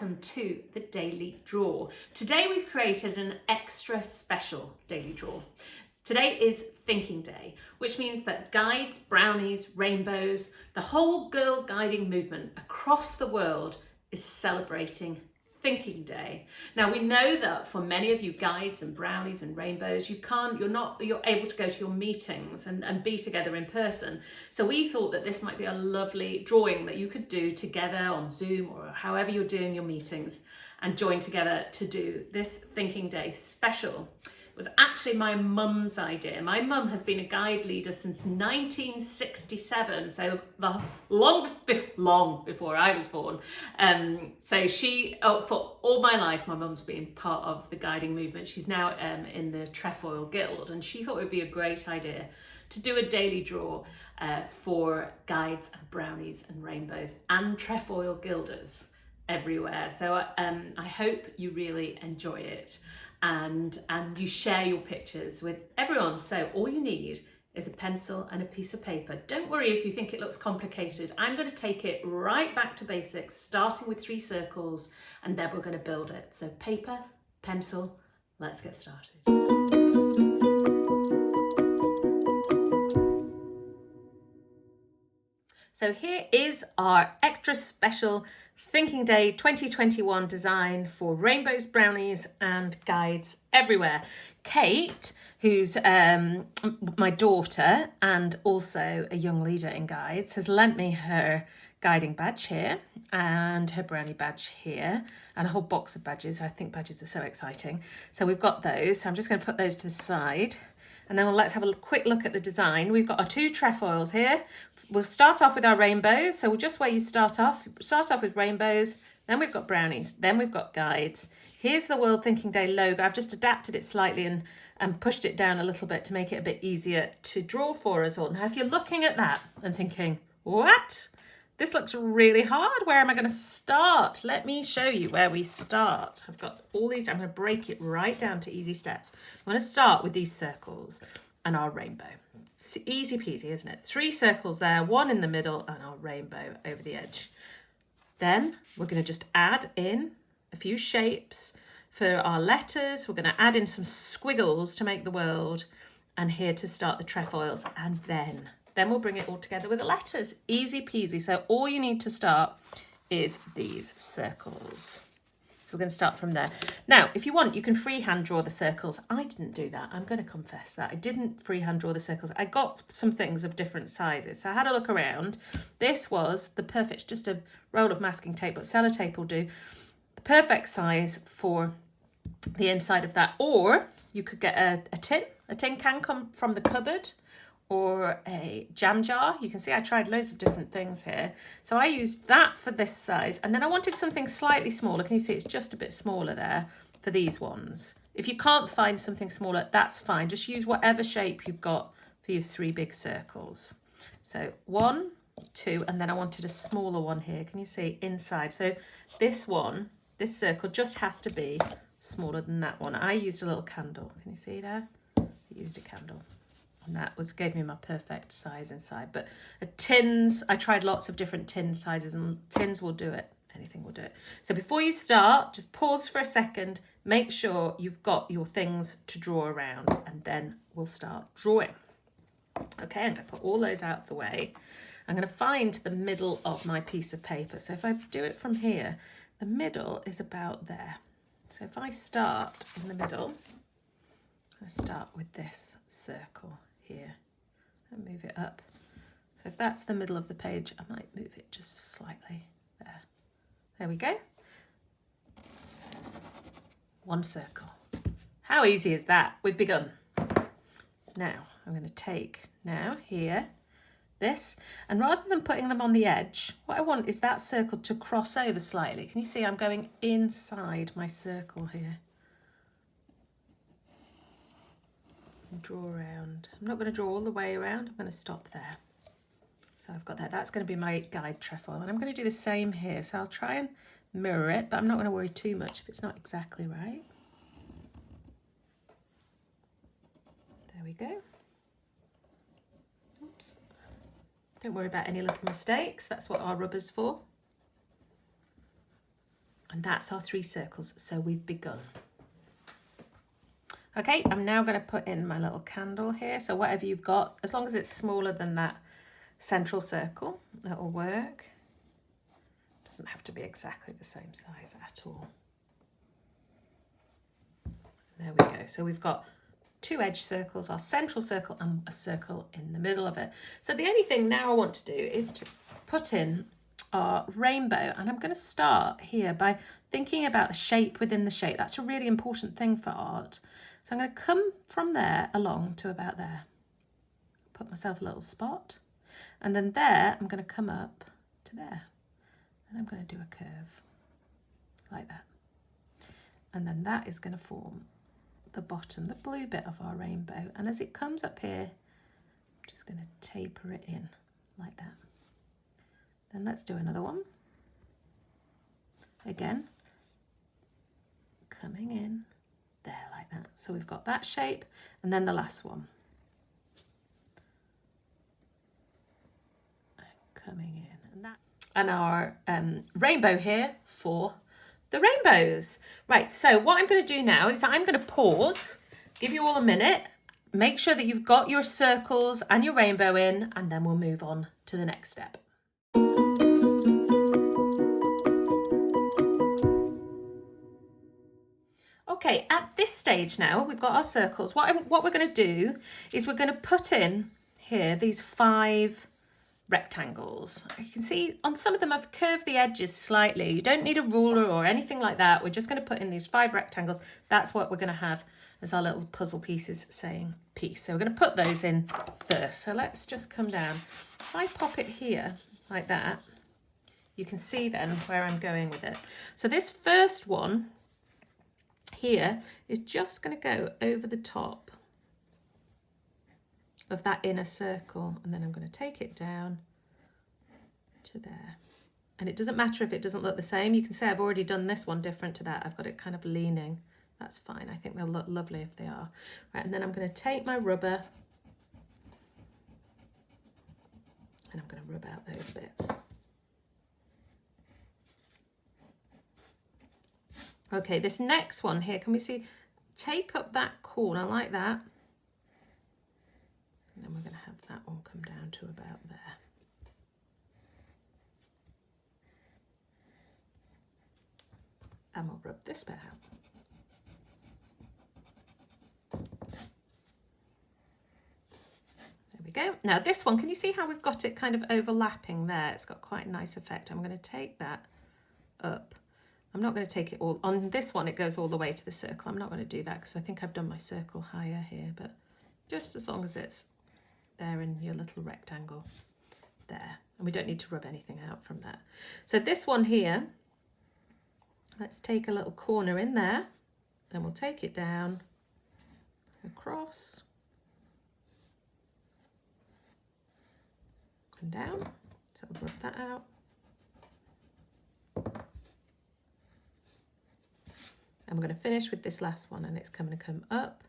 welcome to the Daily Draw. Today we've created an extra special Daily Draw. Today is Thinking Day, which means that guides, brownies, rainbows, the whole girl guiding movement across the world is celebrating Thinking Day. Now we know that for many of you guides and brownies and rainbows, you're able to go to your meetings and be together in person. So we thought that this might be a lovely drawing that you could do together on Zoom or however you're doing your meetings and join together to do this Thinking Day special. It was actually my mum's idea. My mum has been a guide leader since 1967, so long before I was born. So for all my life, my mum's been part of the guiding movement. She's now in the Trefoil Guild, and she thought it would be a great idea to do a daily draw for guides and brownies and rainbows and Trefoil Guilders everywhere. So I hope you really enjoy it. And you share your pictures with everyone. So all you need is a pencil and a piece of paper. Don't worry if you think it looks complicated. I'm going to take it right back to basics, starting with 3 circles, and then we're going to build it. So paper, pencil, let's get started. So here is our extra special Thinking Day 2021 design for rainbows, brownies and guides everywhere. Kate, who's my daughter and also a young leader in guides, has lent me her guiding badge here and her brownie badge here and a whole box of badges. I think badges are so exciting. So we've got those. So I'm just going to put those to the side. And then let's have a quick look at the design. We've got our 2 trefoils here. We'll start off with our rainbows. So just where you start off with rainbows, then we've got brownies, then we've got guides. Here's the World Thinking Day logo. I've just adapted it slightly and pushed it down a little bit to make it a bit easier to draw for us all. Now, if you're looking at that and thinking, what? This looks really hard. Where am I going to start? Let me show you where we start. I've got all these. I'm going to break it right down to easy steps. I'm going to start with these circles and our rainbow. It's easy peasy, isn't it? 3 circles there, 1 in the middle and our rainbow over the edge. Then we're going to just add in a few shapes for our letters. We're going to add in some squiggles to make the world, and here to start the trefoils, and then we'll bring it all together with the letters. Easy peasy. So all you need to start is these circles. So we're going to start from there. Now, if you want, you can freehand draw the circles. I didn't do that. I'm going to confess that. I didn't freehand draw the circles. I got some things of different sizes. So I had a look around. This was the perfect, just a roll of masking tape, but sellotape will do. The perfect size for the inside of that. Or you could get a tin. A tin can come from the cupboard, or a jam jar. You can see I tried loads of different things here. So I used that for this size. And then I wanted something slightly smaller. Can you see it's just a bit smaller there for these ones? If you can't find something smaller, that's fine. Just use whatever shape you've got for your 3 big circles. So 1, 2, and then I wanted a smaller one here. Can you see inside? So this one, this circle just has to be smaller than that one. I used a little candle. Can you see there? I used a candle. And that gave me my perfect size inside. But tins, I tried lots of different tin sizes, and tins will do it. Anything will do it. So before you start, just pause for a second. Make sure you've got your things to draw around, and then we'll start drawing. Okay, I'm going to put all those out of the way. I'm going to find the middle of my piece of paper. So if I do it from here, the middle is about there. So if I start in the middle, I start with this circle here and move it up. So if that's the middle of the page, I might move it just slightly there. There we go. 1 circle. How easy is that? We've begun. Now I'm going to take here this, and rather than putting them on the edge, what I want is that circle to cross over slightly. Can you see I'm going inside my circle here? Draw around. I'm not going to draw all the way around. I'm going to stop there. So I've got that. That's going to be my guide trefoil, and I'm going to do the same here. So I'll try and mirror it, but I'm not going to worry too much if it's not exactly right. There we go. Oops. Don't worry about any little mistakes. That's what our rubber's for. And that's our 3 circles, so we've begun. Okay, I'm now going to put in my little candle here. So whatever you've got, as long as it's smaller than that central circle, that'll work. Doesn't have to be exactly the same size at all. There we go. So we've got 2 edge circles, our central circle and a circle in the middle of it. So the only thing now I want to do is to put in our rainbow, and I'm going to start here by thinking about the shape within the shape. That's a really important thing for art. So I'm going to come from there along to about there. Put myself a little spot, and then there I'm going to come up to there, and I'm going to do a curve like that, and then that is going to form the bottom, the blue bit of our rainbow. And as it comes up here, I'm just going to taper it in like that. Then let's do another one. Again, coming in there like that. So we've got that shape, and then the last one. Coming in, and our rainbow here for the rainbows. Right, so what I'm going to do now is I'm going to pause, give you all a minute, make sure that you've got your circles and your rainbow in, and then we'll move on to the next step. Okay, at this stage now, we've got our circles. What we're going to do is we're going to put in here these 5 rectangles. You can see on some of them I've curved the edges slightly. You don't need a ruler or anything like that. We're just going to put in these 5 rectangles. That's what we're going to have as our little puzzle pieces saying peace. So we're going to put those in first. So let's just come down. If I pop it here like that, you can see then where I'm going with it. So this first one here is just going to go over the top of that inner circle, and then I'm going to take it down to there. And it doesn't matter if it doesn't look the same. You can say I've already done this one different to that. I've got it kind of leaning. That's fine. I think they'll look lovely if they are. Right, and then I'm going to take my rubber and I'm going to rub out those bits. Okay, this next one here, can we see? Take up that corner like that. And then we're going to have that one come down to about there. And we'll rub this bit out. There we go. Now this one, can you see how we've got it kind of overlapping there? It's got quite a nice effect. I'm going to take that up. I'm not going to take it all. On this one, it goes all the way to the circle. I'm not going to do that because I think I've done my circle higher here, but just as long as it's there in your little rectangle there. And we don't need to rub anything out from that. So this one here, let's take a little corner in there, then we'll take it down, across, and down. So I'll rub that out. And we're going to finish with this last one, and it's going to come up,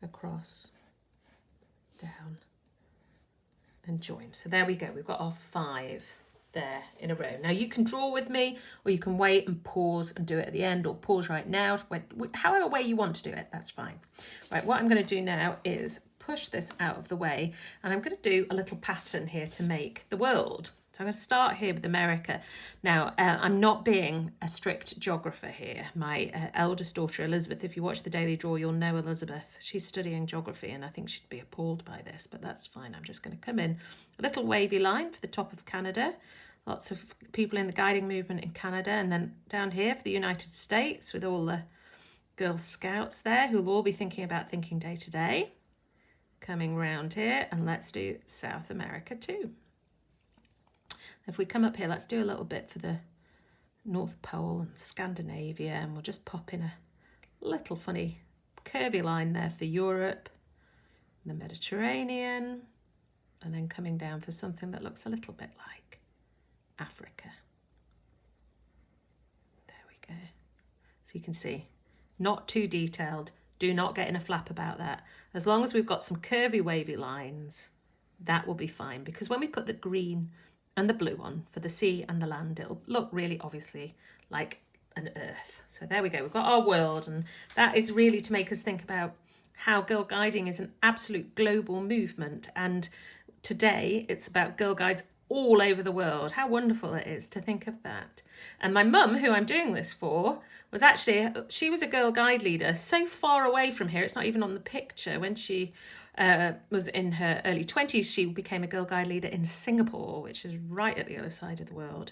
across, down, and join. So there we go. We've got our 5 there in a row. Now you can draw with me, or you can wait and pause and do it at the end, or pause right now. However way you want to do it, that's fine. Right, what I'm going to do now is push this out of the way, and I'm going to do a little pattern here to make the world. So I'm going to start here with America. Now, I'm not being a strict geographer here. My eldest daughter, Elizabeth, if you watch the Daily Draw, you'll know Elizabeth. She's studying geography, and I think she'd be appalled by this, but that's fine. I'm just going to come in a little wavy line for the top of Canada. Lots of people in the guiding movement in Canada, and then down here for the United States with all the Girl Scouts there who'll all be thinking about Thinking Day today. Coming round here, and let's do South America too. If we come up here, let's do a little bit for the North Pole and Scandinavia, and we'll just pop in a little funny curvy line there for Europe, the Mediterranean, and then coming down for something that looks a little bit like Africa. There we go. So you can see, not too detailed. Do not get in a flap about that. As long as we've got some curvy, wavy lines, that will be fine, because when we put the green and the blue one for the sea and the land. It'll look really obviously like an earth. So there we go, we've got our world, and that is really to make us think about how Girl Guiding is an absolute global movement, and today it's about Girl Guides all over the world. How wonderful it is to think of that. And my mum, who I'm doing this for, was actually, she was a Girl Guide leader so far away from here, it's not even on the picture. When she was in her early 20s, she became a Girl Guide leader in Singapore, which is right at the other side of the world.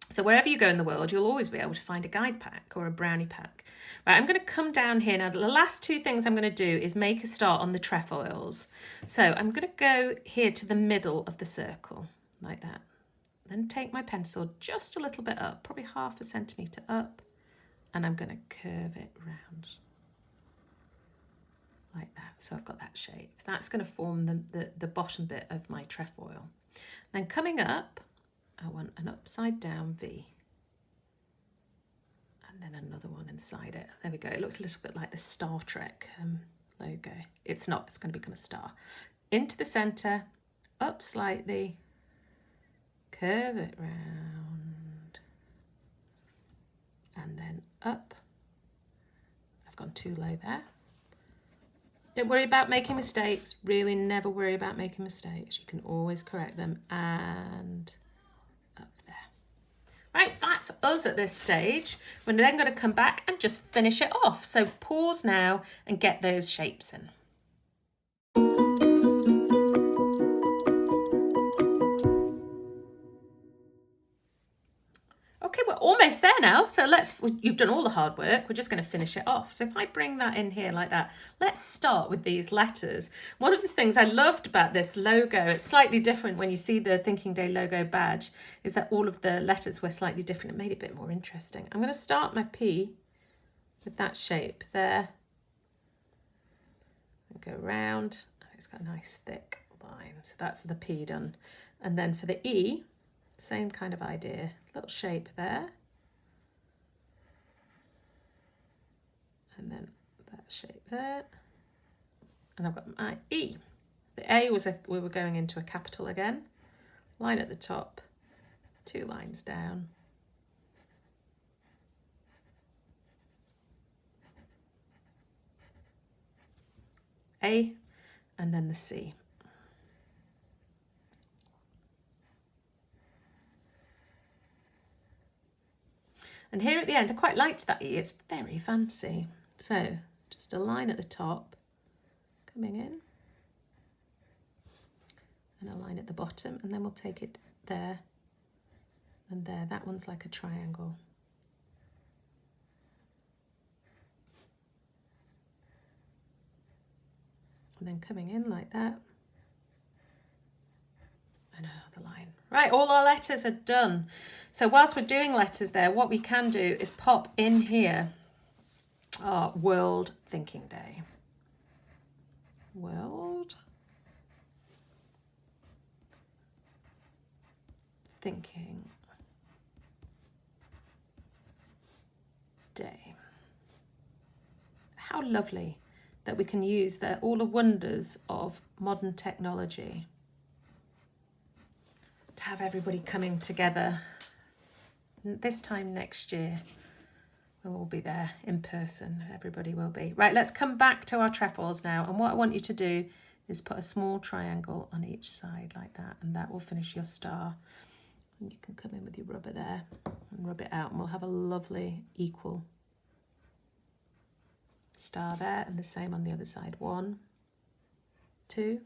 So wherever you go in the world, you'll always be able to find a guide pack or a brownie pack. Right, I'm going to come down here now. The last two things I'm going to do is make a start on the trefoils. So I'm going to go here to the middle of the circle, like that. Then take my pencil just a little bit up, probably 1/2 centimetre up, and I'm going to curve it round, like that. So I've got that shape. That's going to form the bottom bit of my trefoil. Then coming up, I want an upside down V. And then another one inside it. There we go. It looks a little bit like the Star Trek logo. It's not. It's going to become a star. Into the centre, up slightly, curve it round, and then up. I've gone too low there. Don't worry about making mistakes. Really never worry about making mistakes. You can always correct them. And up there. Right, that's us at this stage. We're then going to come back and just finish it off. So pause now and get those shapes in. Okay, we're almost there now. So you've done all the hard work. We're just going to finish it off. So if I bring that in here like that, let's start with these letters. One of the things I loved about this logo, it's slightly different when you see the Thinking Day logo badge, is that all of the letters were slightly different. It made it a bit more interesting. I'm going to start my P with that shape there. And go round. It's got a nice thick line. So that's the P done. And then for the E, same kind of idea, little shape there, and then that shape there, and I've got my E. The A was we were going into a capital again, line at the top, 2 lines down, A, and then the C. And here at the end, I quite liked that E, it's very fancy. So just a line at the top, coming in, and a line at the bottom, and then we'll take it there and there. That one's like a triangle. And then coming in like that, and another line. Right, all our letters are done. So whilst we're doing letters there, what we can do is pop in here our World Thinking Day. World Thinking Day. How lovely that we can use all the wonders of modern technology to have everybody coming together. This time next year, we'll all be there in person. Everybody will be. Right, let's come back to our trefoils now. And what I want you to do is put a small triangle on each side like that, and that will finish your star. And you can come in with your rubber there and rub it out, and we'll have a lovely equal star there, and the same on the other side. 1, 2.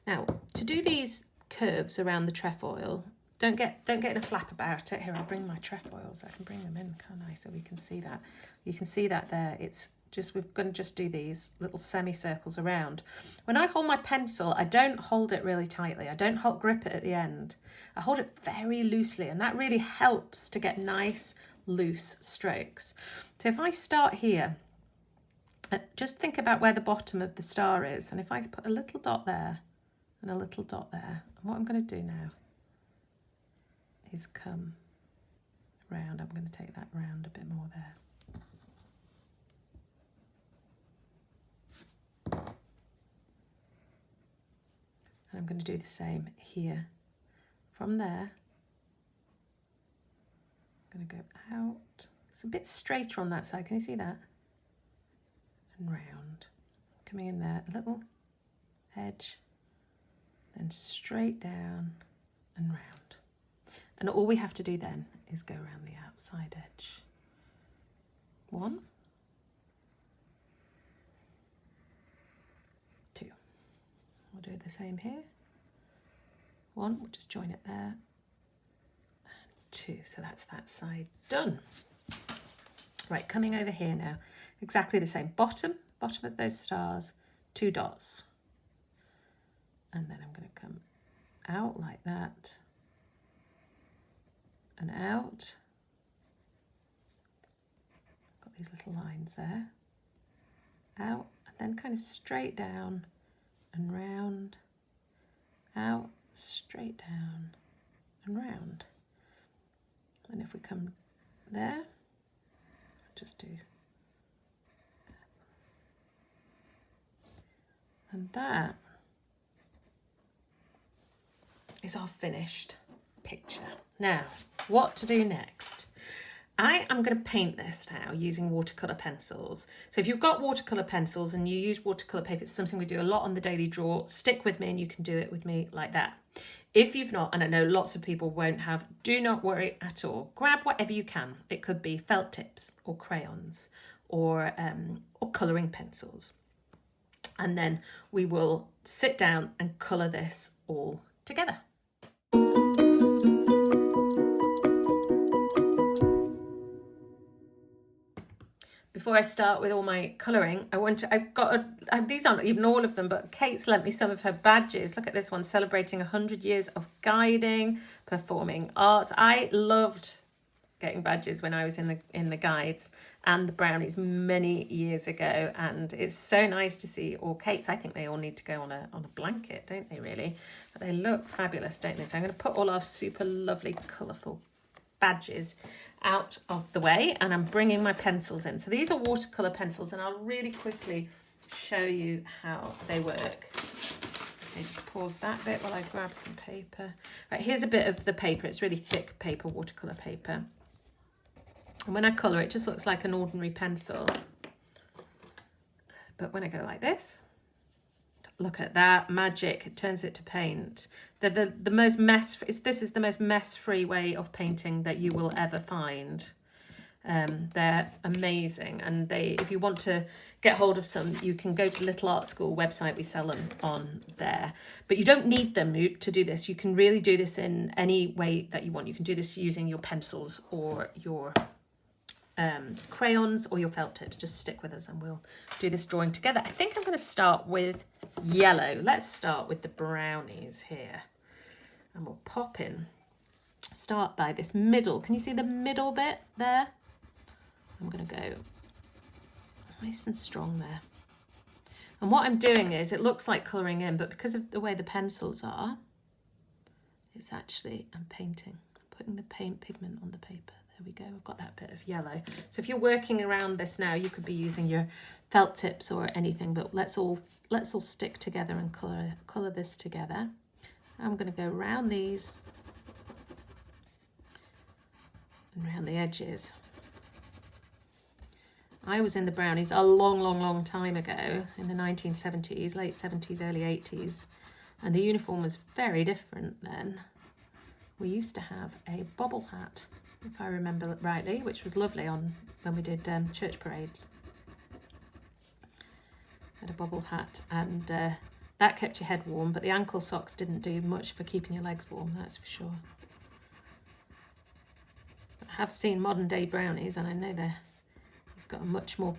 Now, to do these curves around the trefoil, don't get in a flap about it. Here, I'll bring my trefoils. I can bring them in, can't I? So we can see that. You can see that there. It's just, we're going to just do these little semicircles around. When I hold my pencil, I don't hold it really tightly. I don't grip it at the end. I hold it very loosely, and that really helps to get nice, loose strokes. So if I start here, just think about where the bottom of the star is, and if I put a little dot there and a little dot there, and what I'm going to do now is come round. I'm going to take that round a bit more there. And I'm going to do the same here. From there, I'm going to go out. It's a bit straighter on that side. Can you see that? And round. Coming in there, a little edge, then straight down and round. And all we have to do then is go around the outside edge. 1, 2. We'll do the same here. 1, we'll just join it there. And 2, so that's that side done. Right, coming over here now, exactly the same. Bottom of those stars, 2 dots. And then I'm going to come out like that. And out. Got these little lines there. Out, and then kind of straight down and round. Out, straight down and round. And if we come there, just do. And that is our finished picture. Now, what to do next? I am going to paint this now using watercolour pencils. So if you've got watercolour pencils and you use watercolour paper, it's something we do a lot on the daily draw. Stick with me and you can do it with me like that. If you've not, and I know lots of people won't have, do not worry at all. Grab whatever you can. It could be felt tips or crayons or colouring pencils. And then we will sit down and colour this all together. Before I start with all my colouring, these aren't even all of them, but Kate's lent me some of her badges. Look at this one, celebrating 100 years of guiding, performing arts. I loved getting badges when I was in the guides and the Brownies many years ago, and it's so nice to see all Kate's. I think they all need to go on a blanket, don't they really? But they look fabulous, don't they? So I'm going to put all our super lovely colourful badges out of the way, and I'm bringing my pencils in. So these are watercolour pencils, and I'll really quickly show you how they work. Okay, just pause that bit while I grab some paper. Right, here's a bit of the paper. It's really thick paper, watercolour paper. And when I colour, it just looks like an ordinary pencil. But when I go like this, look at that magic, it turns it to paint. The most this is the most mess-free way of painting that you will ever find. They're amazing, and if you want to get hold of some, you can go to Little Art School website. We sell them on there, but you don't need them to do this. You can really do this in any way that you want. You can do this using your pencils or your crayons or your felt tips. Just stick with us and we'll do this drawing together. I think I'm going to start with yellow. Let's start with the Brownies here, and we'll pop in. Start by this middle. Can you see the middle bit there? I'm going to go nice and strong there. And what I'm doing is, it looks like colouring in, but because of the way the pencils are, it's actually, I'm painting. I'm putting the paint pigment on the paper. There we go, I've got that bit of yellow. So if you're working around this now, you could be using your felt tips or anything, but let's all stick together and colour this together. I'm going to go around these and around the edges. I was in the Brownies a long time ago, in the 1970s, late 70s, early 80s, and the uniform was very different then. We used to have a bobble hat, if I remember rightly, which was lovely when we did church parades. Had a bobble hat, and that kept your head warm, but the ankle socks didn't do much for keeping your legs warm, that's for sure. I have seen modern day Brownies, and I know you've got a much more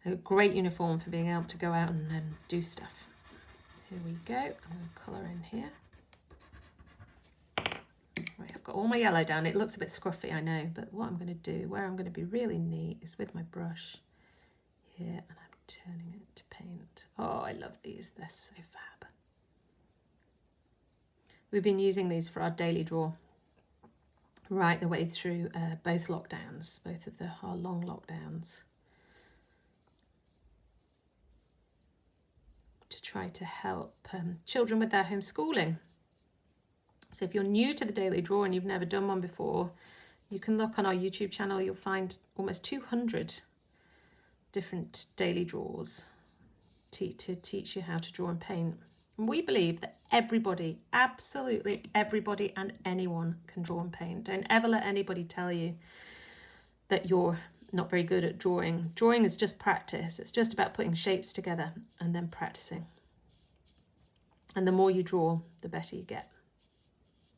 a great uniform for being able to go out and do stuff. Here we go. I'm going to colour in here. Right, I've got all my yellow down. It looks a bit scruffy, I know, but what I'm going to do, where I'm going to be really neat, is with my brush here, and I'm turning it to paint. Oh, I love these. They're so fab. We've been using these for our daily draw right the way through both lockdowns, both of our long lockdowns, to try to help children with their homeschooling. So if you're new to the daily draw and you've never done one before, you can look on our YouTube channel. You'll find almost 200 different daily draws to teach you how to draw and paint. And we believe that everybody, absolutely everybody and anyone can draw and paint. Don't ever let anybody tell you that you're not very good at drawing. Drawing is just practice. It's just about putting shapes together and then practicing. And the more you draw, the better you get.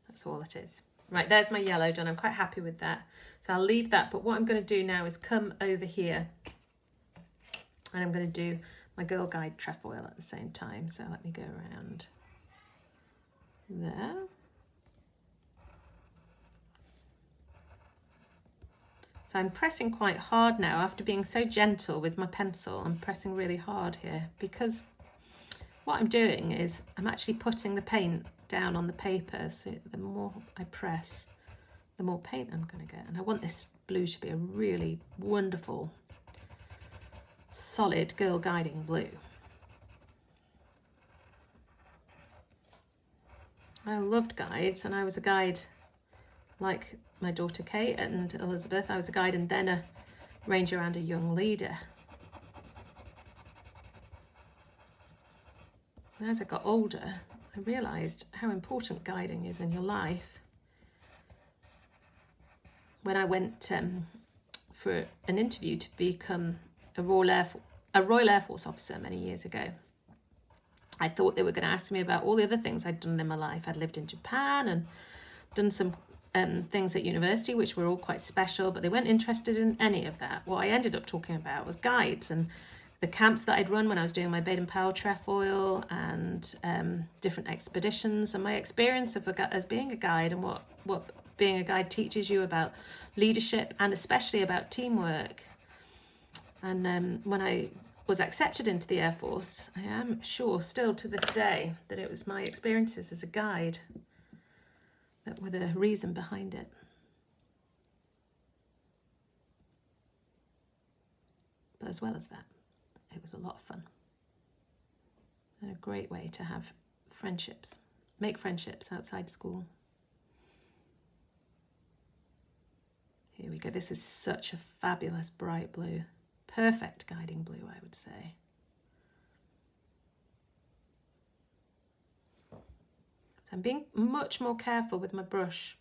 That's all it is. Right, there's my yellow done. I'm quite happy with that. So I'll leave that. But what I'm going to do now is come over here and I'm going to do my Girl Guide trefoil at the same time. So let me go around there. So I'm pressing quite hard now after being so gentle with my pencil. I'm pressing really hard here because what I'm doing is I'm actually putting the paint down on the paper. So the more I press, the more paint I'm going to get. And I want this blue to be a really wonderful, solid girl guiding blue. I loved guides, and I was a guide like my daughter Kate and Elizabeth. I was a guide and then a ranger and a young leader. And as I got older, I realised how important guiding is in your life. When I went for an interview to become a Royal Air Force officer many years ago, I thought they were going to ask me about all the other things I'd done in my life. I'd lived in Japan and done some things at university, which were all quite special, but they weren't interested in any of that. What I ended up talking about was guides and the camps that I'd run when I was doing my Baden-Powell trefoil and different expeditions, and my experience as being a guide and what being a guide teaches you about leadership and especially about teamwork. And when I was accepted into the Air Force, I am sure still to this day that it was my experiences as a guide that were the reason behind it. But as well as that, it was a lot of fun and a great way to have friendships, make friendships outside school. Here we go. This is such a fabulous bright blue. Perfect guiding blue, I would say. So I'm being much more careful with my brush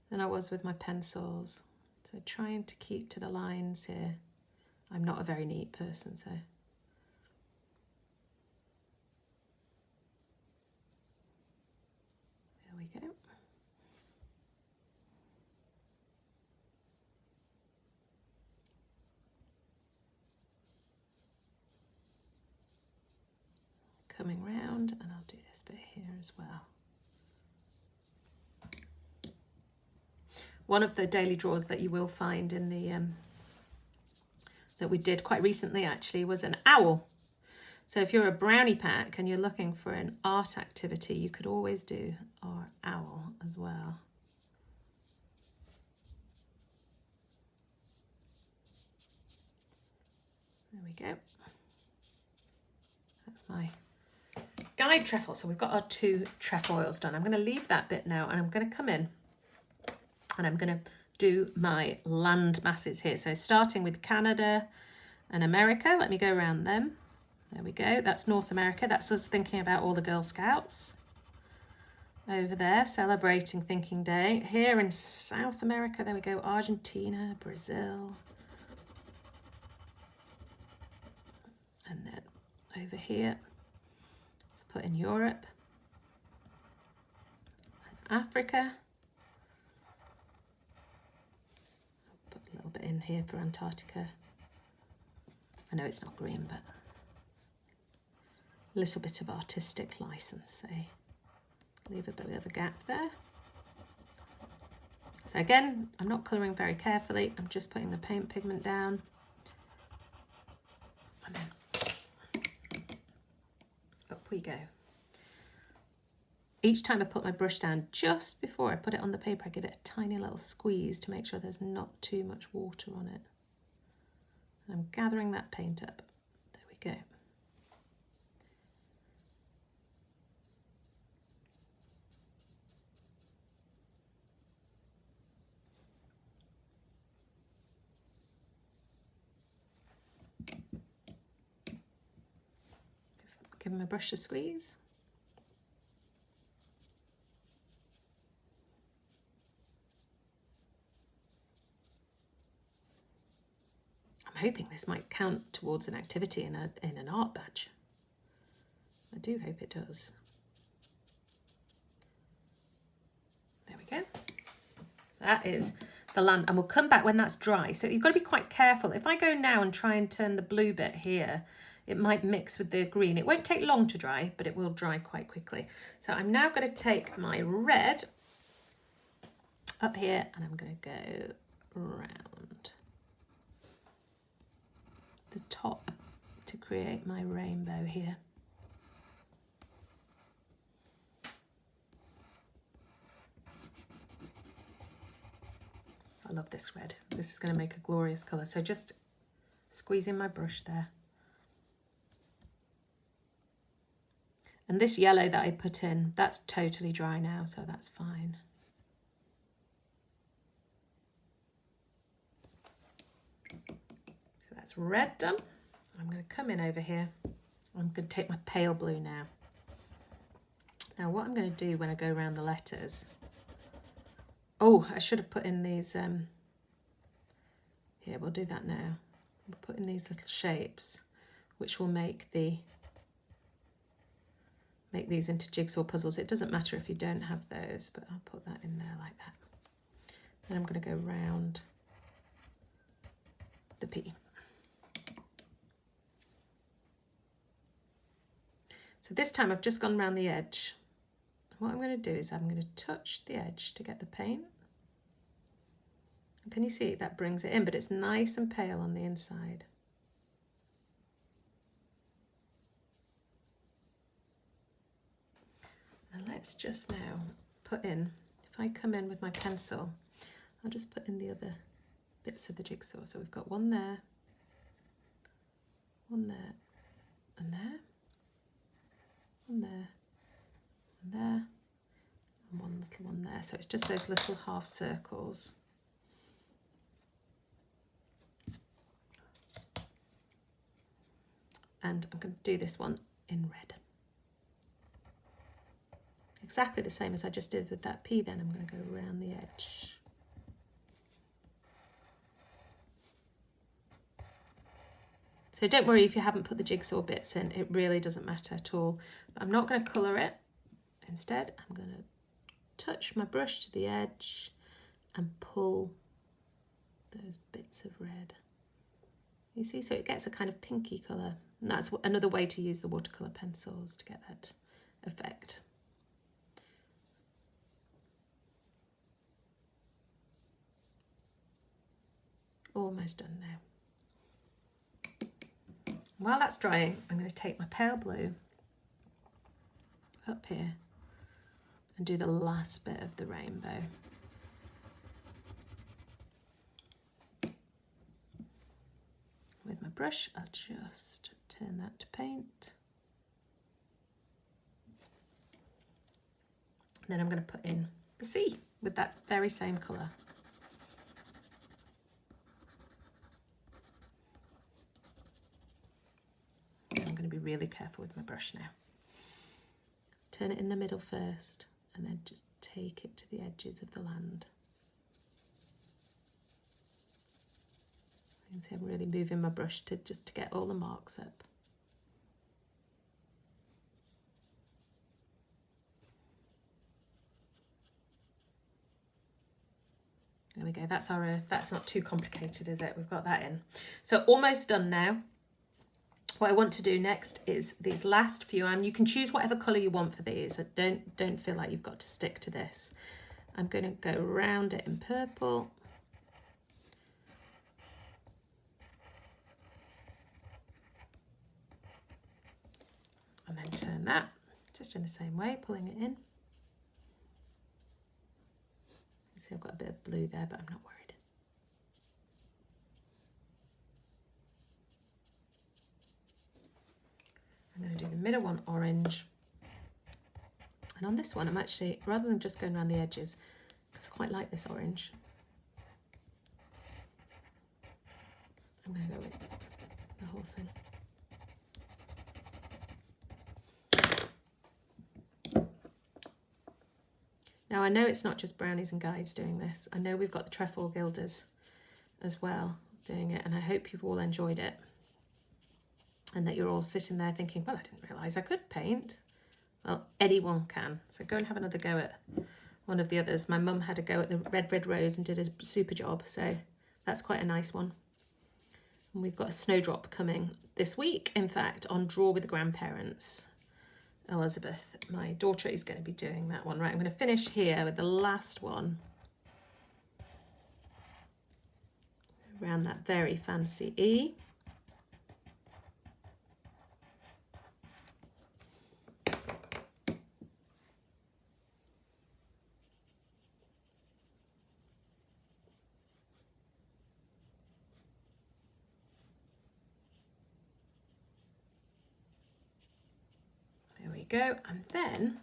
than I was with my pencils. So trying to keep to the lines here. I'm not a very neat person, so. There we go. Coming round, and I'll do this bit here as well. One of the daily draws that you will find in the that we did quite recently actually was an owl. So if you're a brownie pack and you're looking for an art activity, you could always do our owl as well. There we go. That's my guide trefoil. So we've got our 2 trefoils done. I'm going to leave that bit now and I'm going to come in and I'm going to do my land masses here. So starting with Canada and America, let me go around them. There we go. That's North America. That's us thinking about all the Girl Scouts over there, celebrating Thinking Day. Here in South America, there we go, Argentina, Brazil. And then over here, let's put in Europe, and Africa. Put a little bit in here for Antarctica. I know it's not green, but a little bit of artistic license, say. Leave a bit of a gap there. So again, I'm not colouring very carefully, I'm just putting the paint pigment down. And then up we go. Each time I put my brush down, just before I put it on the paper, I give it a tiny little squeeze to make sure there's not too much water on it. I'm gathering that paint up. There we go. Give my brush a squeeze. I'm hoping this might count towards an activity in an art badge. I do hope it does. There we go. That is the land, and we'll come back when that's dry. So you've got to be quite careful. If I go now and try and turn the blue bit here, it might mix with the green. It won't take long to dry, but it will dry quite quickly. So I'm now going to take my red up here and I'm going to go round the top to create my rainbow here. I love this red. This is going to make a glorious colour. So just squeezing my brush there. And this yellow that I put in, that's totally dry now, so that's fine. So that's red done. I'm going to come in over here. I'm going to take my pale blue now. Now what I'm going to do when I go around the letters, oh, I should have put in these, here, we'll do that now. We'll put in these little shapes, which will make these into jigsaw puzzles. It doesn't matter if you don't have those, but I'll put that in there like that. Then I'm going to go round the P. So this time I've just gone around the edge. What I'm going to do is I'm going to touch the edge to get the paint. Can you see that brings it in, but it's nice and pale on the inside. And let's just now put in, if I come in with my pencil, I'll just put in the other bits of the jigsaw. So we've got one there, and there, and there, and there, and there, and one little one there. So it's just those little half circles. And I'm going to do this one in red. Exactly the same as I just did with that P, then I'm going to go around the edge. So don't worry if you haven't put the jigsaw bits in, it really doesn't matter at all. But I'm not going to colour it. Instead, I'm going to touch my brush to the edge and pull those bits of red. You see, so it gets a kind of pinky colour. And that's another way to use the watercolour pencils to get that effect. Almost done now. While that's drying, I'm going to take my pale blue up here and do the last bit of the rainbow. With my brush, I'll just turn that to paint. Then I'm going to put in the C with that very same colour. I'm going to be really careful with my brush now. Turn it in the middle first and then just take it to the edges of the land. You can see I'm really moving my brush just to get all the marks up. There we go, that's our earth. That's not too complicated, is it? We've got that in. So almost done now. What I want to do next is these last few, and you can choose whatever colour you want for these. Don't feel like you've got to stick to this. I'm going to go around it in purple. And then turn that, just in the same way, pulling it in. You see I've got a bit of blue there, but I'm not worried. I'm going to do the middle one orange. And on this one, I'm actually, rather than just going around the edges, because I quite like this orange, I'm going to go with the whole thing. Now I know it's not just Brownies and Guides doing this. I know we've got the Trefoil Guilders as well doing it, and I hope you've all enjoyed it. And that you're all sitting there thinking, well, I didn't realise I could paint. Well, anyone can. So go and have another go at one of the others. My mum had a go at the Red Rose and did a super job. So that's quite a nice one. And we've got a snowdrop coming this week, in fact, on Draw with the Grandparents. Elizabeth, my daughter, is going to be doing that one. Right, I'm going to finish here with the last one. Around that very fancy E. Go, and then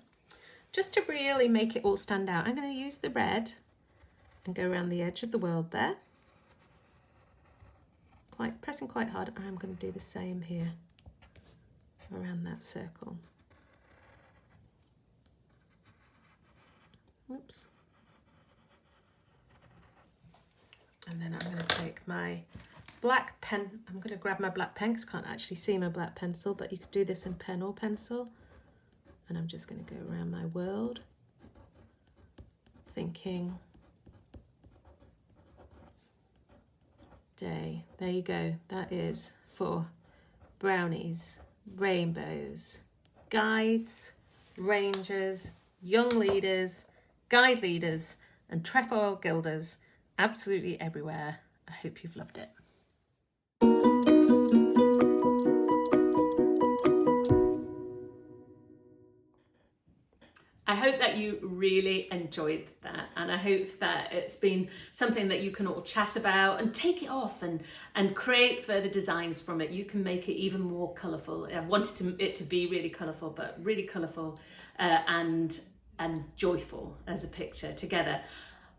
just to really make it all stand out, I'm going to use the red and go around the edge of the world there, pressing quite hard. I'm going to do the same here around that circle. Oops. And then I'm going to take my black pen. I'm going to grab my black pen because I can't actually see my black pencil, but you could do this in pen or pencil. And I'm just going to go around my world, thinking day. There you go. That is for Brownies, Rainbows, Guides, Rangers, Young Leaders, Guide Leaders, and Trefoil Guilders. Absolutely everywhere. I hope you've loved it. I hope that you really enjoyed that, and I hope that it's been something that you can all chat about and take it off and create further designs from it. You can make it even more colourful. I wanted it to be really colourful, but really colourful and joyful as a picture together.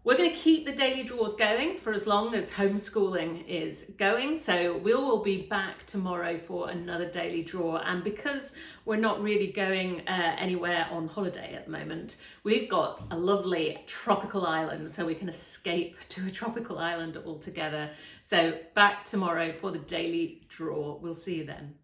We're going to keep the daily draws going for as long as homeschooling is going. So we will be back tomorrow for another daily draw. And because we're not really going anywhere on holiday at the moment, we've got a lovely tropical island, so we can escape to a tropical island altogether. So back tomorrow for the daily draw. We'll see you then.